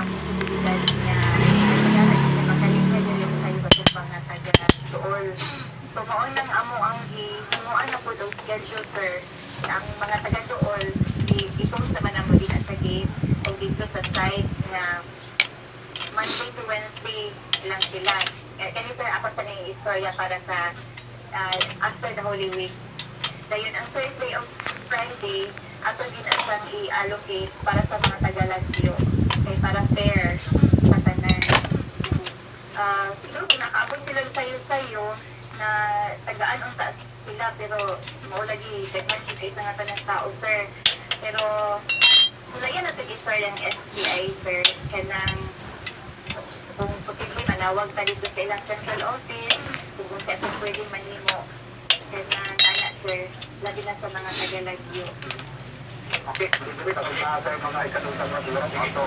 posibilidad niya kaya na makalingkay yung kayo sa mga taga-tuol. So, maon lang amo ang himuan na po daw schedule, sir, na ang mga taga-tuol itong sa manamo din at sa gate o dito sa site na Monday to Wednesday lang sila. Kaya sir, ako sa nang istorya para sa after the Holy Week. Dayon ang Thursday o Friday, ato din asang i-allocate para sa mga taga-Lazio. Okay, para fair sa tanan. Siguro kung nakaabot sila sayo na tagaan ang taas sila, pero maulagi, daghan kayo sa nga tanang tao, sir. Pero, wala yan natin i-start ang SBI, sir. Kanang, kung posible, manawag ka dito sa ilang central office, kung sa ito pwede manimo. Kanang, anak, sir, labi na sa mga taga-Lazio. Okay, dito sa mga ikanutang na